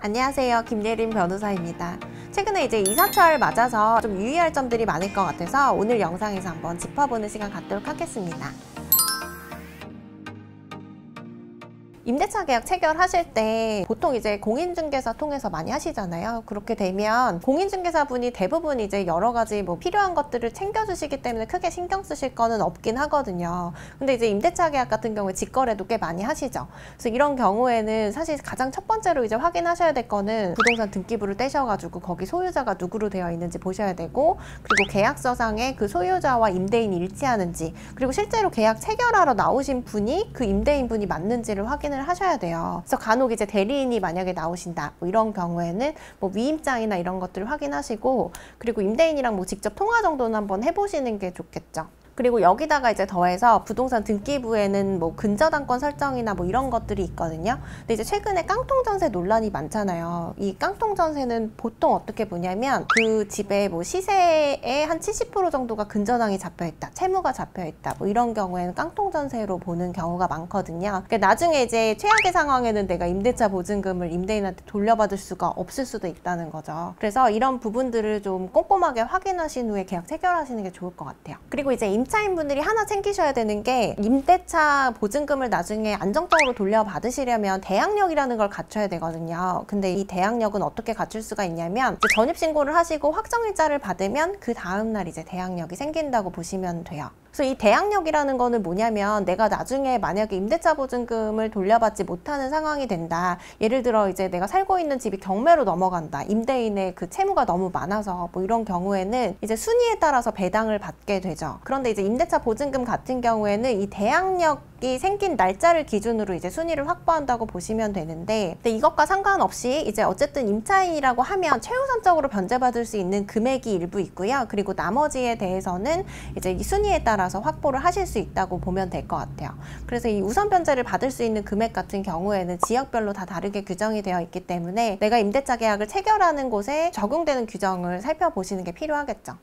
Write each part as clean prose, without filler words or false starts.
안녕하세요. 김예린 변호사입니다. 최근에 이제 이사철 맞아서 좀 유의할 점들이 많을 것 같아서 오늘 영상에서 한번 짚어보는 시간 갖도록 하겠습니다. 임대차 계약 체결하실 때 보통 이제 공인중개사 통해서 많이 하시잖아요. 그렇게 되면 공인중개사분이 대부분 이제 여러 가지 필요한 것들을 챙겨주시기 때문에 크게 신경 쓰실 거는 없긴 하거든요. 근데 이제 임대차 계약 같은 경우에 직거래도 꽤 많이 하시죠. 그래서 이런 경우에는 사실 가장 첫 번째로 이제 확인하셔야 될 거는 부동산 등기부를 떼셔가지고 거기 소유자가 누구로 되어 있는지 보셔야 되고, 그리고 계약서상에 그 소유자와 임대인이 일치하는지, 그리고 실제로 계약 체결하러 나오신 분이 그 임대인 분이 맞는지를 확인을 하셔야 돼요. 그래서 간혹 이제 대리인이 만약에 나오신다 이런 경우에는 위임장이나 이런 것들을 확인하시고, 그리고 임대인이랑 직접 통화 정도는 한번 해보시는 게 좋겠죠. 그리고 여기다가 이제 더해서 부동산 등기부에는 근저당권 설정이나 이런 것들이 있거든요. 근데 이제 최근에 깡통전세 논란이 많잖아요. 이 깡통전세는 보통 어떻게 보냐면 그 집의 시세의 한 70% 정도가 근저당이 잡혀있다, 채무가 잡혀있다 이런 경우에는 깡통전세로 보는 경우가 많거든요. 그러니까 나중에 이제 최악의 상황에는 내가 임대차 보증금을 임대인한테 돌려받을 수가 없을 수도 있다는 거죠. 그래서 이런 부분들을 좀 꼼꼼하게 확인하신 후에 계약 체결하시는 게 좋을 것 같아요. 그리고 이제 임차인분들이 하나 챙기셔야 되는 게, 임대차 보증금을 나중에 안정적으로 돌려받으시려면 대항력이라는 걸 갖춰야 되거든요. 근데 이 대항력은 어떻게 갖출 수가 있냐면, 이제 전입신고를 하시고 확정일자를 받으면 그 다음날 이제 대항력이 생긴다고 보시면 돼요. 그래서 이 대항력이라는 거는 뭐냐면, 내가 나중에 만약에 임대차 보증금을 돌려받지 못하는 상황이 된다. 예를 들어 이제 내가 살고 있는 집이 경매로 넘어간다. 임대인의 그 채무가 너무 많아서 이런 경우에는 이제 순위에 따라서 배당을 받게 되죠. 그런데 이제 임대차 보증금 같은 경우에는 이 대항력이 생긴 날짜를 기준으로 이제 순위를 확보한다고 보시면 되는데, 근데 이것과 상관없이 이제 어쨌든 임차인이라고 하면 최우선적으로 변제받을 수 있는 금액이 일부 있고요. 그리고 나머지에 대해서는 이제 이 순위에 따라서 확보를 하실 수 있다고 보면 될 것 같아요. 그래서 이 우선 변제를 받을 수 있는 금액 같은 경우에는 지역별로 다 다르게 규정이 되어 있기 때문에 내가 임대차 계약을 체결하는 곳에 적용되는 규정을 살펴보시는 게 필요하겠죠.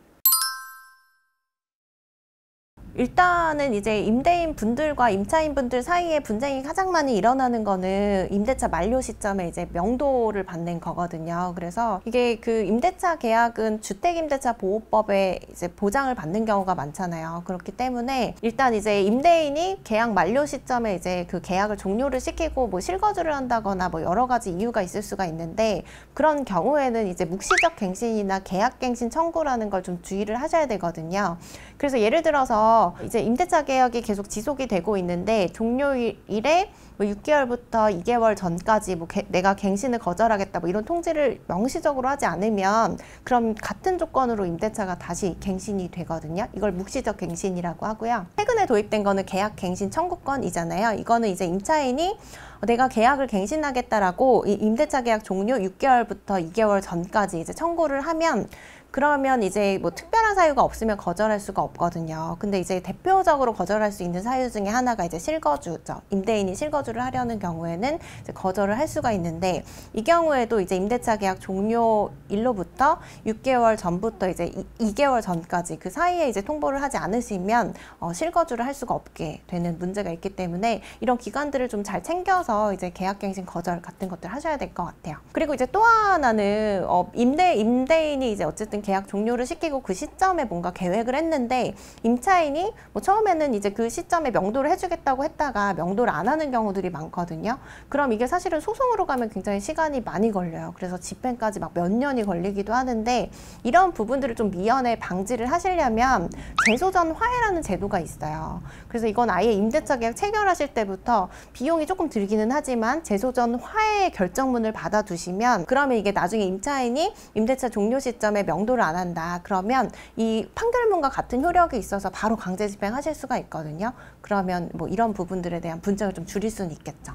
일단은 이제 임대인 분들과 임차인 분들 사이에 분쟁이 가장 많이 일어나는 거는 임대차 만료 시점에 이제 명도를 받는 거거든요. 그래서 이게 그 임대차 계약은 주택임대차 보호법에 이제 보장을 받는 경우가 많잖아요. 그렇기 때문에 일단 이제 임대인이 계약 만료 시점에 이제 그 계약을 종료를 시키고 실거주를 한다거나 여러 가지 이유가 있을 수가 있는데, 그런 경우에는 이제 묵시적 갱신이나 계약갱신 청구라는 걸 좀 주의를 하셔야 되거든요. 그래서 예를 들어서 이제 임대차 계약이 계속 지속이 되고 있는데 종료일에 6개월부터 2개월 전까지 내가 갱신을 거절하겠다 이런 통지를 명시적으로 하지 않으면, 그럼 같은 조건으로 임대차가 다시 갱신이 되거든요. 이걸 묵시적 갱신이라고 하고요. 최근에 도입된 거는 계약 갱신 청구권이잖아요. 이거는 이제 임차인이 내가 계약을 갱신하겠다라고 이 임대차 계약 종료 6개월부터 2개월 전까지 이제 청구를 하면, 그러면 이제 특별한 사유가 없으면 거절할 수가 없거든요. 근데 이제 대표적으로 거절할 수 있는 사유 중에 하나가 이제 실거주죠. 임대인이 실거주를 하려는 경우에는 이제 거절을 할 수가 있는데, 이 경우에도 이제 임대차 계약 종료일로부터 6개월 전부터 이제 2개월 전까지 그 사이에 이제 통보를 하지 않으시면 실거주를 할 수가 없게 되는 문제가 있기 때문에, 이런 기간들을 좀 잘 챙겨서 이제 계약갱신 거절 같은 것들 하셔야 될 것 같아요. 그리고 이제 또 하나는 임대인이 이제 어쨌든 계약 종료를 시키고 그 시점에 뭔가 계획을 했는데, 임차인이 처음에는 이제 그 시점에 명도를 해주겠다고 했다가 명도를 안 하는 경우들이 많거든요. 그럼 이게 사실은 소송으로 가면 굉장히 시간이 많이 걸려요. 그래서 집행까지 몇 년이 걸리기도 하는데, 이런 부분들을 좀 미연에 방지를 하시려면 재소전 화해라는 제도가 있어요. 그래서 이건 아예 임대차 계약 체결하실 때부터 비용이 조금 들기는 하지만 재소전 화해 결정문을 받아두시면, 그러면 이게 나중에 임차인이 임대차 종료 시점에 명도를 안 한다 그러면 이 판결문과 같은 효력이 있어서 바로 강제 집행하실 수가 있거든요. 그러면 이런 부분들에 대한 분쟁을 좀 줄일 수는 있겠죠.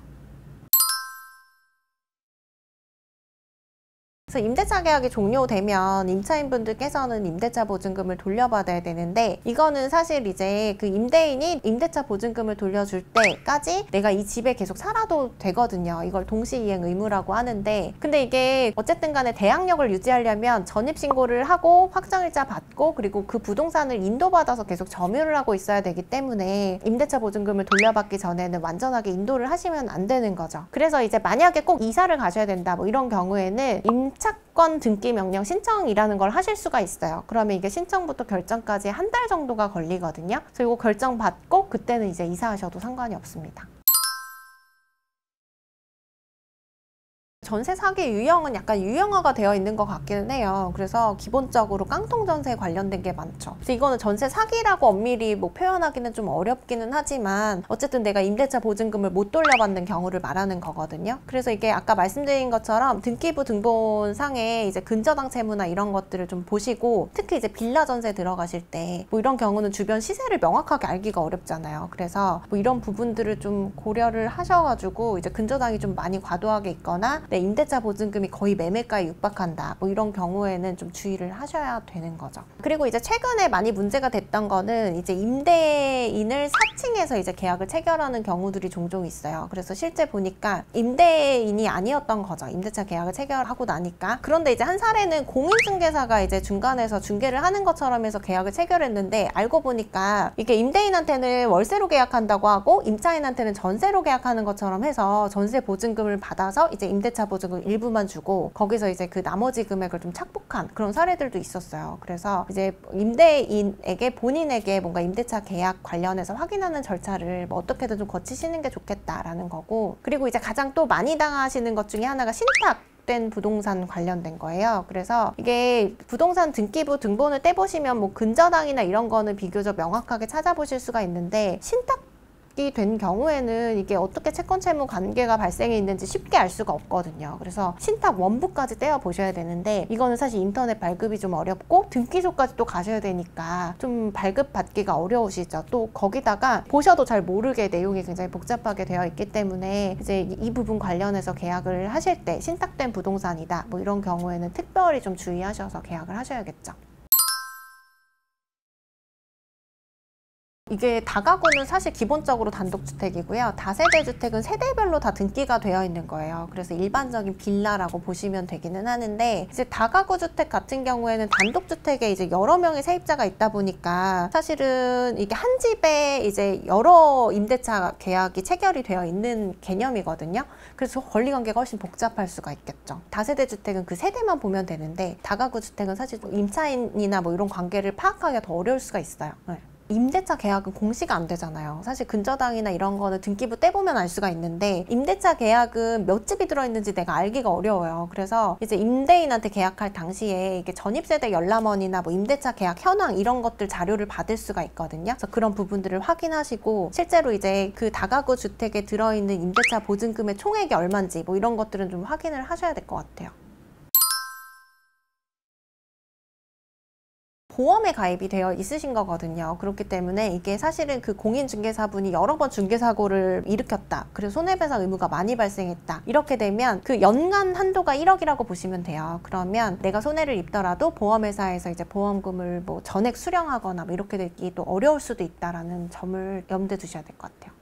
그래서 임대차 계약이 종료되면 임차인분들께서는 임대차 보증금을 돌려받아야 되는데, 이거는 사실 이제 그 임대인이 임대차 보증금을 돌려줄 때까지 내가 이 집에 계속 살아도 되거든요. 이걸 동시이행 의무라고 하는데, 근데 이게 어쨌든 간에 대항력을 유지하려면 전입신고를 하고 확정일자 받고 그리고 그 부동산을 인도받아서 계속 점유를 하고 있어야 되기 때문에 임대차 보증금을 돌려받기 전에는 완전하게 인도를 하시면 안 되는 거죠. 그래서 이제 만약에 꼭 이사를 가셔야 된다 뭐 이런 경우에는 임차권 등기 명령 신청이라는 걸 하실 수가 있어요. 그러면 이게 신청부터 결정까지 한 달 정도가 걸리거든요. 그래서 이거 결정 받고 그때는 이제 이사하셔도 상관이 없습니다. 전세 사기 유형은 약간 유형화가 되어 있는 것 같기는 해요. 그래서 기본적으로 깡통 전세 관련된 게 많죠. 그래서 이거는 전세 사기라고 엄밀히 뭐 표현하기는 좀 어렵기는 하지만 어쨌든 내가 임대차 보증금을 못 돌려받는 경우를 말하는 거거든요. 그래서 이게 아까 말씀드린 것처럼 등기부 등본상에 이제 근저당 채무나 이런 것들을 좀 보시고, 특히 이제 빌라 전세 들어가실 때 뭐 이런 경우는 주변 시세를 명확하게 알기가 어렵잖아요. 그래서 뭐 이런 부분들을 좀 고려를 하셔가지고 이제 근저당이 좀 많이 과도하게 있거나 내 임대차 보증금이 거의 매매가에 육박한다 뭐 이런 경우에는 좀 주의를 하셔야 되는 거죠. 그리고 이제 최근에 많이 문제가 됐던 거는 이제 임대인을 사칭해서 이제 계약을 체결하는 경우들이 종종 있어요. 그래서 실제 보니까 임대인이 아니었던 거죠. 임대차 계약을 체결하고 나니까. 그런데 이제 한 사례는 공인중개사가 이제 중간에서 중개를 하는 것처럼 해서 계약을 체결했는데, 알고 보니까 이게 임대인한테는 월세로 계약한다고 하고 임차인한테는 전세로 계약하는 것처럼 해서 전세 보증금을 받아서 이제 임대차 보증금 일부만 주고 거기서 이제 그 나머지 금액을 좀 착복한 그런 사례들도 있었어요. 그래서 이제 임대인에게 본인에게 뭔가 임대차 계약 관련해서 확인하는 절차를 뭐 어떻게든 좀 거치시는 게 좋겠다라는 거고, 그리고 이제 가장 또 많이 당하시는 것 중에 하나가 신탁된 부동산 관련된 거예요. 그래서 이게 부동산 등기부 등본을 떼보시면 뭐 근저당이나 이런 거는 비교적 명확하게 찾아보실 수가 있는데, 신탁이 된 경우에는 이게 어떻게 채권 채무 관계가 발생해 있는지 쉽게 알 수가 없거든요. 그래서 신탁 원부까지 떼어 보셔야 되는데, 이거는 사실 인터넷 발급이 좀 어렵고 등기소까지 또 가셔야 되니까 좀 발급 받기가 어려우시죠. 또 거기다가 보셔도 잘 모르게 내용이 굉장히 복잡하게 되어 있기 때문에 이제 이 부분 관련해서 계약을 하실 때 신탁된 부동산이다 뭐 이런 경우에는 특별히 좀 주의하셔서 계약을 하셔야겠죠. 이게 다가구는 사실 기본적으로 단독주택이고요. 다세대 주택은 세대별로 다 등기가 되어 있는 거예요. 그래서 일반적인 빌라라고 보시면 되기는 하는데, 이제 다가구 주택 같은 경우에는 단독주택에 이제 여러 명의 세입자가 있다 보니까 사실은 이게 한 집에 이제 여러 임대차 계약이 체결이 되어 있는 개념이거든요. 그래서 권리관계가 훨씬 복잡할 수가 있겠죠. 다세대 주택은 그 세대만 보면 되는데, 다가구 주택은 사실 임차인이나 뭐 이런 관계를 파악하기가 더 어려울 수가 있어요. 네. 임대차 계약은 공시가 안 되잖아요. 사실 근저당이나 이런 거는 등기부 떼보면 알 수가 있는데, 임대차 계약은 몇 집이 들어있는지 내가 알기가 어려워요. 그래서 이제 임대인한테 계약할 당시에 이게 전입세대 열람원이나 뭐 임대차 계약 현황 이런 것들 자료를 받을 수가 있거든요. 그래서 그런 부분들을 확인하시고, 실제로 이제 그 다가구 주택에 들어있는 임대차 보증금의 총액이 얼마인지 뭐 이런 것들은 좀 확인을 하셔야 될 것 같아요. 보험에 가입이 되어 있으신 거거든요. 그렇기 때문에 이게 사실은 그 공인중개사분이 여러 번 중개사고를 일으켰다, 그래서 손해배상 의무가 많이 발생했다, 이렇게 되면 그 연간 한도가 1억이라고 보시면 돼요. 그러면 내가 손해를 입더라도 보험회사에서 이제 보험금을 뭐 전액 수령하거나 뭐 이렇게 되기 또 어려울 수도 있다라는 점을 염두에 두셔야 될 것 같아요.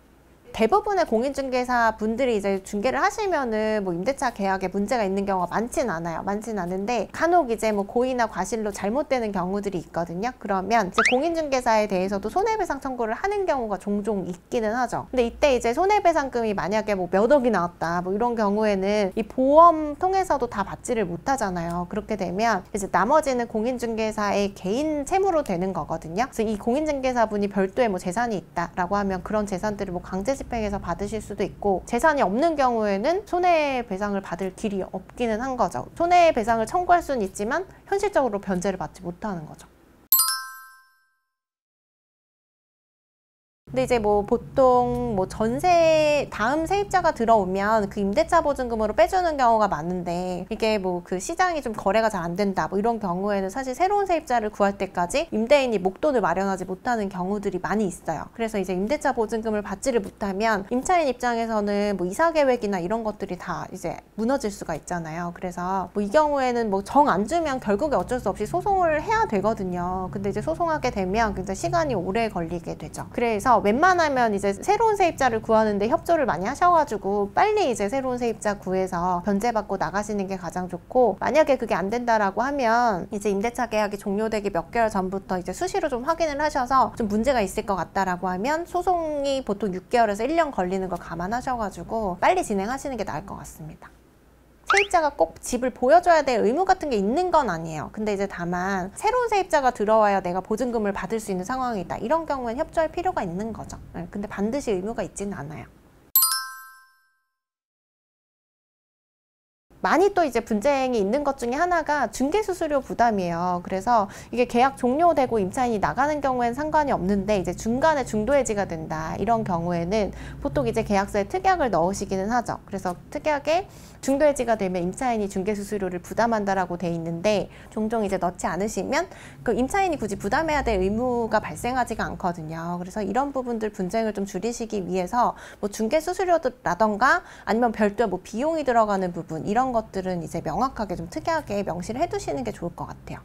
대부분의 공인중개사 분들이 이제 중개를 하시면은 뭐 임대차 계약에 문제가 있는 경우가 많진 않아요. 많진 않은데 간혹 이제 뭐 고의나 과실로 잘못되는 경우들이 있거든요. 그러면 이제 공인중개사에 대해서도 손해배상 청구를 하는 경우가 종종 있기는 하죠. 근데 이때 이제 손해배상금이 만약에 뭐 몇 억이 나왔다 뭐 이런 경우에는 이 보험 통해서도 다 받지를 못하잖아요. 그렇게 되면 이제 나머지는 공인중개사의 개인 채무로 되는 거거든요. 그래서 이 공인중개사분이 별도의 뭐 재산이 있다라고 하면 그런 재산들을 뭐 강제 집행해서 받으실 수도 있고, 재산이 없는 경우에는 손해배상을 받을 길이 없기는 한 거죠. 손해배상을 청구할 수는 있지만 현실적으로 변제를 받지 못하는 거죠. 근데 이제 뭐 보통 뭐 전세 다음 세입자가 들어오면 그 임대차 보증금으로 빼주는 경우가 많은데, 이게 뭐 그 시장이 좀 거래가 잘 안 된다 뭐 이런 경우에는 사실 새로운 세입자를 구할 때까지 임대인이 목돈을 마련하지 못하는 경우들이 많이 있어요. 그래서 이제 임대차 보증금을 받지를 못하면 임차인 입장에서는 뭐 이사 계획이나 이런 것들이 다 이제 무너질 수가 있잖아요. 그래서 뭐 이 경우에는 뭐 정 안 주면 결국에 어쩔 수 없이 소송을 해야 되거든요. 근데 이제 소송하게 되면 굉장히 시간이 오래 걸리게 되죠. 그래서 웬만하면 이제 새로운 세입자를 구하는데 협조를 많이 하셔가지고 빨리 이제 새로운 세입자 구해서 변제받고 나가시는 게 가장 좋고, 만약에 그게 안 된다라고 하면 이제 임대차 계약이 종료되기 몇 개월 전부터 이제 수시로 좀 확인을 하셔서 좀 문제가 있을 것 같다라고 하면 소송이 보통 6개월에서 1년 걸리는 걸 감안하셔가지고 빨리 진행하시는 게 나을 것 같습니다. 세입자가 꼭 집을 보여줘야 될 의무 같은 게 있는 건 아니에요. 근데 이제 다만 새로운 세입자가 들어와야 내가 보증금을 받을 수 있는 상황이다, 이런 경우엔 협조할 필요가 있는 거죠. 근데 반드시 의무가 있지는 않아요. 많이 또 이제 분쟁이 있는 것 중에 하나가 중개수수료 부담이에요. 그래서 이게 계약 종료되고 임차인이 나가는 경우에는 상관이 없는데, 이제 중간에 중도해지가 된다 이런 경우에는 보통 이제 계약서에 특약을 넣으시기는 하죠. 그래서 특약에 중도해지가 되면 임차인이 중개수수료를 부담한다라고 돼 있는데, 종종 이제 넣지 않으시면 그 임차인이 굳이 부담해야 될 의무가 발생하지가 않거든요. 그래서 이런 부분들 분쟁을 좀 줄이시기 위해서 뭐 중개수수료라던가 아니면 별도 뭐 비용이 들어가는 부분, 이런 것들은 이제 명확하게 좀 특이하게 명시를 해두시는 게 좋을 것 같아요.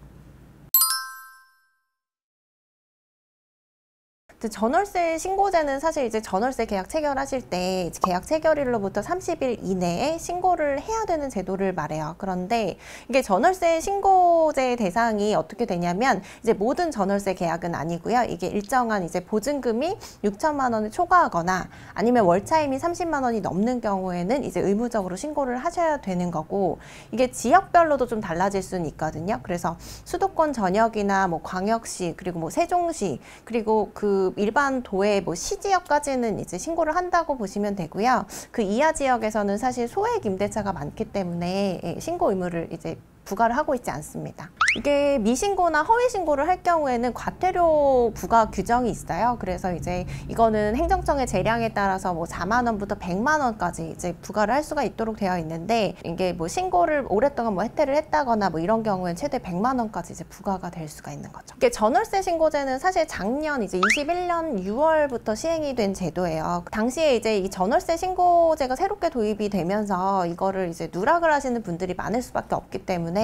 전월세 신고제는 사실 이제 전월세 계약 체결하실 때 계약 체결일로부터 30일 이내에 신고를 해야 되는 제도를 말해요. 그런데 이게 전월세 신고제 대상이 어떻게 되냐면, 이제 모든 전월세 계약은 아니고요. 이게 일정한 이제 보증금이 6천만 원을 초과하거나 아니면 월차임이 30만 원이 넘는 경우에는 이제 의무적으로 신고를 하셔야 되는 거고, 이게 지역별로도 좀 달라질 수는 있거든요. 그래서 수도권 전역이나 뭐 광역시, 그리고 뭐 세종시, 그리고 그 일반 도의 뭐 시지역까지는 이제 신고를 한다고 보시면 되고요. 그 이하 지역에서는 사실 소액 임대차가 많기 때문에 신고 의무를 이제 부과를 하고 있지 않습니다. 이게 미신고나 허위신고를 할 경우에는 과태료 부과 규정이 있어요. 그래서 이제 이거는 행정청의 재량에 따라서 뭐 4만 원부터 100만 원까지 이제 부과를 할 수가 있도록 되어 있는데, 이게 뭐 신고를 오랫동안 뭐 해태를 했다거나 뭐 이런 경우에는 최대 100만 원까지 이제 부과가 될 수가 있는 거죠. 이게 전월세 신고제는 사실 작년 이제 21년 6월부터 시행이 된 제도예요. 당시에 이제 이 전월세 신고제가 새롭게 도입이 되면서 이거를 이제 누락을 하시는 분들이 많을 수밖에 없기 때문에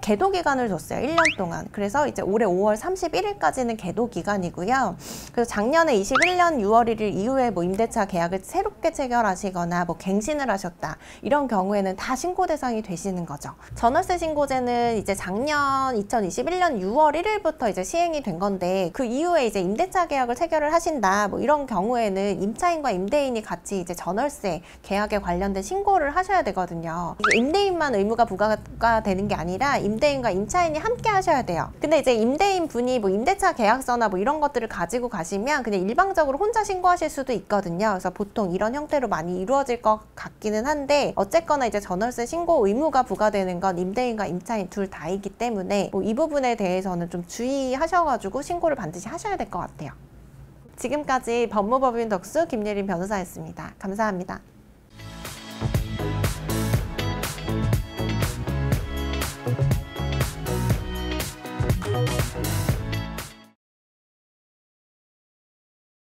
계도 기간을 줬어요. 1년 동안. 그래서 이제 올해 5월 31일까지는 계도 기간이고요. 그래서 작년에 21년 6월 1일 이후에 뭐 임대차 계약을 새롭게 체결하시거나 뭐 갱신을 하셨다, 이런 경우에는 다 신고 대상이 되시는 거죠. 전월세 신고제는 이제 작년 2021년 6월 1일부터 이제 시행이 된 건데, 그 이후에 이제 임대차 계약을 체결을 하신다 뭐 이런 경우에는 임차인과 임대인이 같이 이제 전월세 계약에 관련된 신고를 하셔야 되거든요. 이게 임대인만 의무가 부과가 되는 게 아니라 임대인과 임차인이 함께 하셔야 돼요. 근데 이제 임대인 분이 뭐 임대차 계약서나 뭐 이런 것들을 가지고 가시면 그냥 일방적으로 혼자 신고하실 수도 있거든요. 그래서 보통 이런 형태로 많이 이루어질 것 같기는 한데, 어쨌거나 이제 전월세 신고 의무가 부과되는 건 임대인과 임차인 둘 다이기 때문에 뭐 이 부분에 대해서는 좀 주의하셔가지고 신고를 반드시 하셔야 될 것 같아요. 지금까지 법무법인 덕수 김예린 변호사였습니다. 감사합니다.